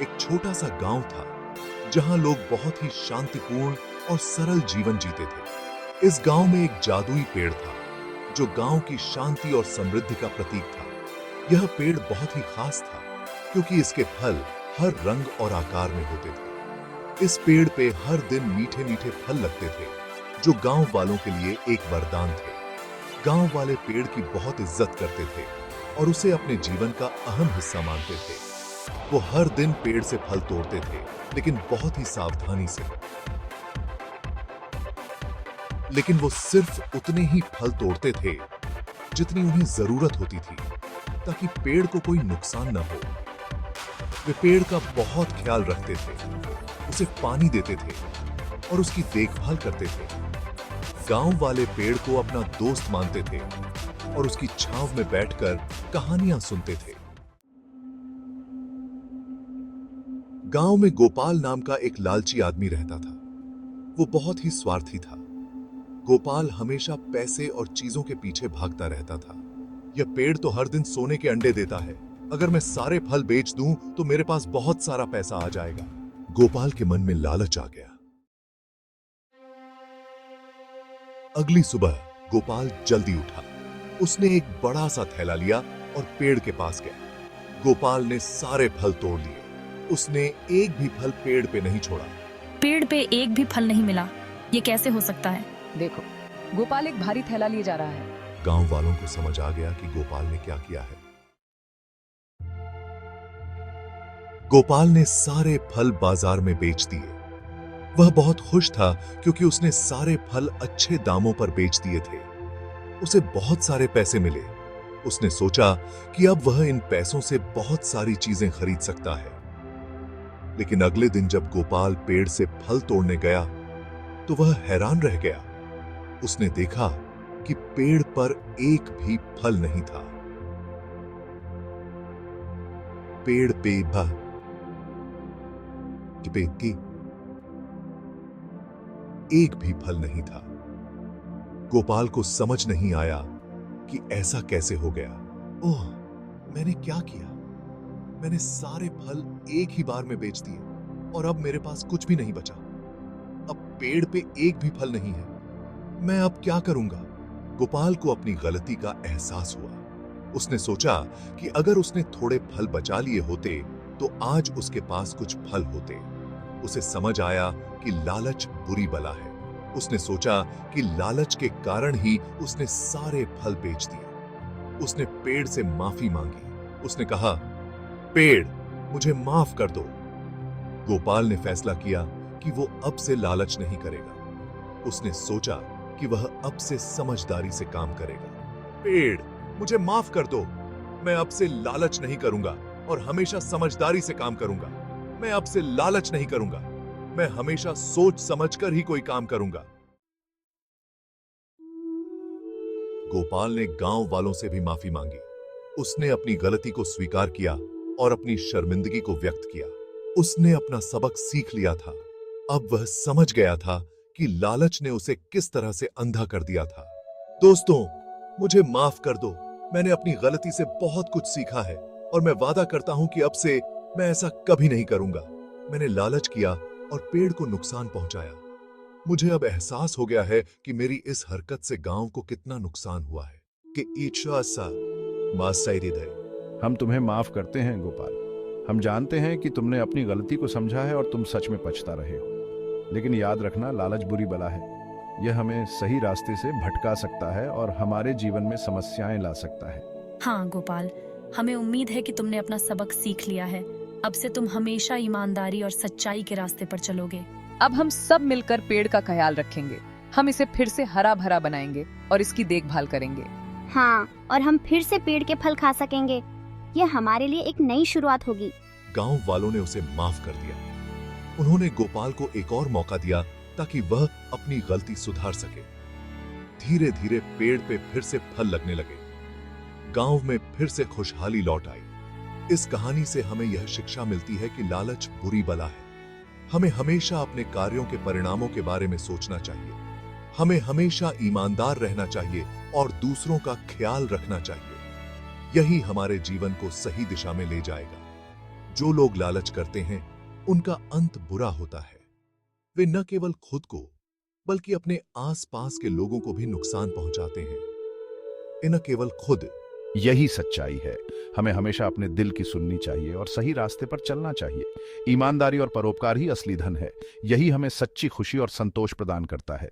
एक छोटा सा गांव था जहां लोग बहुत ही शांतिपूर्ण और सरल जीवन जीते थे। इस गांव में एक जादुई पेड़ था जो गांव की शांति और समृद्धि का प्रतीक था। यह पेड़ बहुत ही खास था क्योंकि इसके फल हर रंग और आकार में होते थे। इस पेड़ पे हर दिन मीठे मीठे फल लगते थे जो गांव वालों के लिए एक वरदान थे। गांव वाले पेड़ की बहुत इज्जत करते थे और उसे अपने जीवन का अहम हिस्सा मानते थे। वो हर दिन पेड़ से फल तोड़ते थे, लेकिन बहुत ही सावधानी से। लेकिन वो सिर्फ उतने ही फल तोड़ते थे जितनी उन्हें जरूरत होती थी, ताकि पेड़ को कोई नुकसान न हो। वे पेड़ का बहुत ख्याल रखते थे, उसे पानी देते थे और उसकी देखभाल करते थे। गांव वाले पेड़ को अपना दोस्त मानते थे और उसकी छांव में बैठकर कहानियां सुनते थे। गांव में गोपाल नाम का एक लालची आदमी रहता था। वो बहुत ही स्वार्थी था। गोपाल हमेशा पैसे और चीजों के पीछे भागता रहता था। यह पेड़ तो हर दिन सोने के अंडे देता है, अगर मैं सारे फल बेच दूं तो मेरे पास बहुत सारा पैसा आ जाएगा। गोपाल के मन में लालच आ गया। अगली सुबह गोपाल जल्दी उठा। उसने एक बड़ा सा थैला लिया और पेड़ के पास गया। गोपाल ने सारे फल तोड़ लिए। उसने एक भी फल पेड़ पे नहीं छोड़ा। पेड़ पे एक भी फल नहीं मिला, ये कैसे हो सकता है? देखो, गोपाल एक भारी थैला लिए जा रहा है। गांव वालों को समझ आ गया कि गोपाल ने क्या किया है। गोपाल ने सारे फल बाजार में बेच दिए। वह बहुत खुश था क्योंकि उसने सारे फल अच्छे दामों पर बेच दिए थे। उसे बहुत सारे पैसे मिले। उसने सोचा कि अब वह इन पैसों से बहुत सारी चीजें खरीद सकता है। लेकिन अगले दिन जब गोपाल पेड़ से फल तोड़ने गया तो वह हैरान रह गया। उसने देखा कि पेड़ पर एक भी फल नहीं था। पेड़ पे एक भी फल नहीं था। गोपाल को समझ नहीं आया कि ऐसा कैसे हो गया। ओह, मैंने क्या किया? मैंने सारे फल एक ही बार में बेच दिए और अब मेरे पास कुछ भी नहीं बचा। अब पेड़ पे एक भी फल नहीं है। मैं अब क्या करूंगा? गोपाल को अपनी गलती का एहसास हुआ। उसने सोचा कि अगर उसने थोड़े फल बचा लिए होते तो आज उसके पास कुछ फल होते। उसे समझ आया कि लालच बुरी बला है। उसने सोचा कि लालच के कारण ही उसने सारे फल बेच दिए। उसने पेड़ से माफी मांगी। उसने कहा, पेड़, मुझे माफ कर दो। गोपाल ने फैसला किया कि वो अब से लालच नहीं करेगा। उसने सोचा कि वह अब से समझदारी से काम करेगा। पेड़, मुझे माफ कर दो। मैं अब से लालच नहीं करूंगा और हमेशा समझदारी से काम करूंगा। मैं अब से लालच नहीं करूंगा। मैं हमेशा सोच समझकर ही कोई काम करूंगा। गोपाल ने गांव वालों से भी माफी मांगी। उसने अपनी गलती को स्वीकार किया और अपनी शर्मिंदगी को व्यक्त किया। उसने अपना सबक सीख लिया था। अब वह समझ गया था कि लालच ने उसे किस तरह से अंधा कर दिया था। दोस्तों, मुझे माफ कर दो। मैंने अपनी गलती से बहुत कुछ सीखा है और मैं वादा करता हूं कि अब से मैं ऐसा कभी नहीं करूंगा। मैंने लालच किया और पेड़ को नुकसान पहुंचाया। मुझे अब एहसास हो गया है कि मेरी इस हरकत से गांव को कितना नुकसान हुआ है। कि ईर्ष्या सा मासाइरिद है। हम तुम्हें माफ करते हैं गोपाल। हम जानते हैं कि तुमने अपनी गलती को समझा है और तुम सच में पछता रहे हो। लेकिन याद रखना, लालच बुरी बला है। यह हमें सही रास्ते से भटका सकता है और हमारे जीवन में समस्याएं ला सकता है। हाँ गोपाल, हमें उम्मीद है कि तुमने अपना सबक सीख लिया है। अब से तुम हमेशा ईमानदारी और सच्चाई के रास्ते पर चलोगे। अब हम सब मिलकर पेड़ का ख्याल रखेंगे। हम इसे फिर से हरा भरा बनाएंगे और इसकी देखभाल करेंगे। हाँ, और हम फिर से पेड़ के फल खा सकेंगे। यह हमारे लिए एक नई शुरुआत होगी। गांव वालों ने उसे माफ कर दिया। उन्होंने गोपाल को एक और मौका दिया ताकि वह अपनी गलती सुधार सके। धीरे धीरे पेड़ पे फिर से फल लगने लगे। गांव में फिर से खुशहाली लौट आई। इस कहानी से हमें यह शिक्षा मिलती है कि लालच बुरी बला है। हमें हमेशा अपने कार्यों के परिणामों के बारे में सोचना चाहिए। हमें हमेशा ईमानदार रहना चाहिए और दूसरों का ख्याल रखना चाहिए। यही हमारे जीवन को सही दिशा में ले जाएगा। जो लोग लालच करते हैं उनका अंत बुरा होता है। वे न केवल खुद को बल्कि अपने आसपास के लोगों को भी नुकसान पहुंचाते हैं। न केवल खुद। यही सच्चाई है। हमें हमेशा अपने दिल की सुननी चाहिए और सही रास्ते पर चलना चाहिए। ईमानदारी और परोपकार ही असली धन है। यही हमें सच्ची खुशी और संतोष प्रदान करता है।